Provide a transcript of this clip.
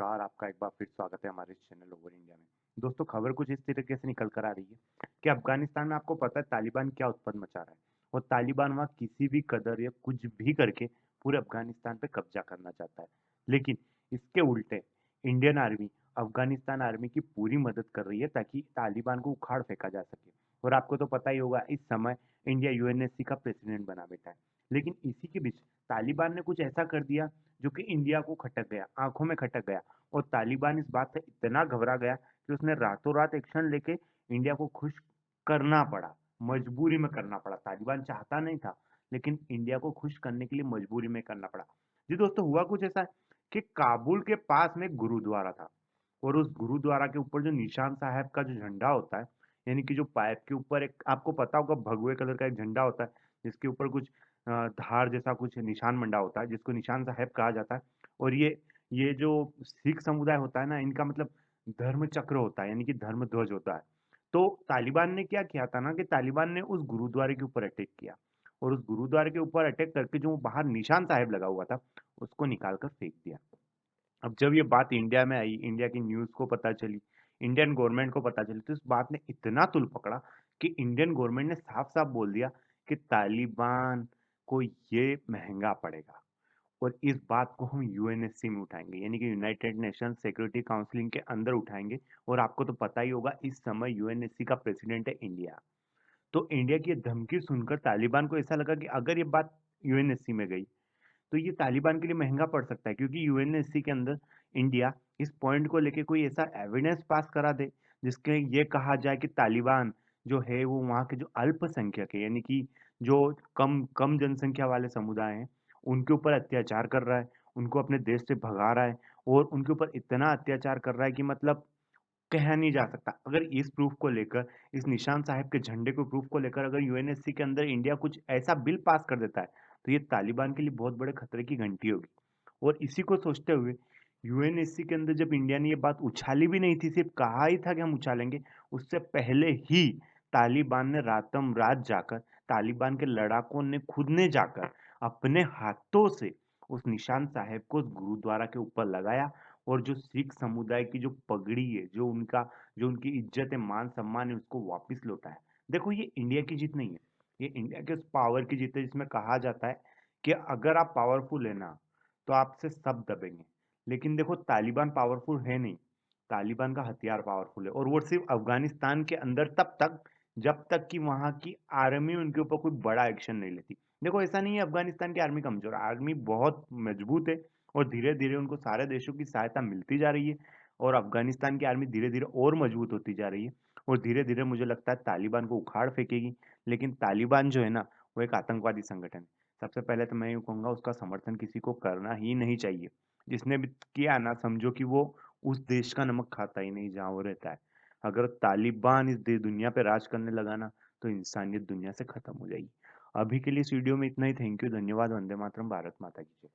नमस्कार, आपका एक बार फिर स्वागत है हमारे इस चैनल ओवर इंडिया में। दोस्तों, खबर कुछ इस तरीके से निकल कर आ रही है कि अफ़गानिस्तान में आपको पता है तालिबान क्या उत्पात मचा रहा है और तालिबान वहाँ किसी भी कदर या कुछ भी करके पूरे अफ़गानिस्तान पे कब्ज़ा करना चाहता है। लेकिन इसके उल्टे इंडियन आर्मी अफ़गानिस्तान आर्मी की पूरी मदद कर रही है ताकि तालिबान को उखाड़ फेंका जा सके। और आपको तो पता ही होगा इस समय इंडिया यूएनएससी का प्रेसिडेंट बना बैठा है। लेकिन इसी के बीच तालिबान ने कुछ ऐसा कर दिया जो कि इंडिया को खटक गया, आँखों में खटक गया और तालिबान इस बात से इतना घबरा गया कि उसने रातों-रात एक्शन लेके इंडिया को खुश करना पड़ा, मजबूरी में करना पड़ा। तालिबान चाहता नहीं था, लेकिन इंडिया को खुश करने के लिए मजबूरी में करना पड़ा। जी दोस्तों, हुआ कुछ ऐसा है कि काबुल के पास में एक गुरुद्वारा था और उस गुरुद्वारा के ऊपर जो निशान साहब का जो झंडा होता है, यानी कि जो पाइप के ऊपर एक आपको पता होगा भगवे कलर का एक झंडा होता है, जिसके ऊपर कुछ धार जैसा कुछ निशान बंधा होता है, जिसको निशान साहब कहा जाता है। और ये जो सिख समुदाय होता है ना, इनका मतलब धर्म चक्र होता है, यानी कि धर्म ध्वज होता है। तो तालिबान ने क्या किया था ना कि तालिबान ने उस गुरुद्वारे के ऊपर अटैक किया और उस गुरुद्वारे के ऊपर अटैक करके जो बाहर निशान साहब लगा हुआ था, उसको निकाल कर फेंक दिया। अब जब ये बात इंडिया में आई, इंडिया की न्यूज़ को पता चली, इंडियन गवर्नमेंट को पता चली, तो इस बात ने इतना तूल पकड़ा कि इंडियन गवर्नमेंट ने साफ-साफ बोल दिया कि तालिबान को ये महँगा पड़ेगा और इस बात को हम यूएनएससी में उठाएँगे, यानी कि यूनाइटेड नेशंस सिक्योरिटी काउंसिल के अंदर उठाएँगे और आपको तो पता ही होगा इस समय यूएनएससी का प्रेसिडेंट है इंडिया। तो इंडिया की ये धमकी सुनकर तालिबान को ऐसा लगा कि अगर ये बात यूएनएससी में गई तो ये तालिबान के लिए महँगा पड़ सकता है क्योंकि यूएनएससी के अंदर इंडिया इस पॉइंट को लेके कोई ऐसा एविडेंस पास करा दे, जिसके ये कहा जाए कि तालिबान जो है वो वहाँ के जो अल्पसंख्यक है, यानी कि जो कम कम जनसंख्या वाले समुदाय हैं, उनके ऊपर अत्याचार कर रहा है, उनको अपने देश से भगा रहा है और उनके ऊपर इतना अत्याचार कर रहा है कि मतलब कहा नहीं जा सकता। अगर इस प्रूफ़ को लेकर, इस निशान साहब के झंडे को प्रूफ़ को लेकर अगर यूएनएससी के अंदर इंडिया कुछ ऐसा बिल पास कर देता है, तो ये तालिबान के लिए बहुत बड़े खतरे की घंटी होगी। और इसी को सोचते हुए यूएनएससी के अंदर जब इंडिया ने ये बात उछाली भी नहीं थी, सिर्फ़ कहा ही था कि हम उछालेंगे, उससे पहले ही तालिबान ने रातों-रात जाकर तालिबान के लड़ाकों ने खुद ने जाकर अपने हाथों से उस निशान साहब को उस गुरुद्वारा के ऊपर लगाया और जो सिख समुदाय की जो पगड़ी है, जो उनकी इज़्ज़त है, मान-सम्मान है, उसको वापस लौटाया। देखो ये इंडिया की जीत नहीं है, ये इंडिया के उस पावर की जीत है जिसमें कहा जाता है कि अगर आप पावरफुल है ना, तो आपसे सब दबेंगे। लेकिन देखो तालिबान पावरफुल है नहीं, तालिबान का हथियार पावरफुल है और वो सिर्फ़ अफ़गानिस्तान के अंदर तब तक, जब तक कि वहाँ की आर्मी उनके ऊपर कोई बड़ा एक्शन नहीं लेती। देखो ऐसा नहीं है अफ़गानिस्तान की आर्मी कमज़ोर है, आर्मी बहुत मजबूत है और धीरे-धीरे उनको सारे देशों की सहायता मिलती जा रही है और अफ़गानिस्तान की आर्मी धीरे-धीरे और मजबूत होती जा रही है और धीरे-धीरे मुझे लगता है तालिबान को उखाड़ फेंकेगी। लेकिन तालिबान जो है ना, वो एक आतंकवादी संगठन है। सबसे पहले तो मैं यूँ कहूँगा उसका समर्थन किसी को करना ही नहीं चाहिए। जिसने भी किया ना समझो कि वो उस देश का नमक खाता ही नहीं जहाँ वो रहता है। अगर तालिबान इस दुनिया पे राज करने लगा ना, तो इंसानियत दुनिया से खत्म हो जाएगी। अभी के लिए इस वीडियो में इतना ही। थैंक यू, धन्यवाद, वंदे मातरम, भारत माता की जय।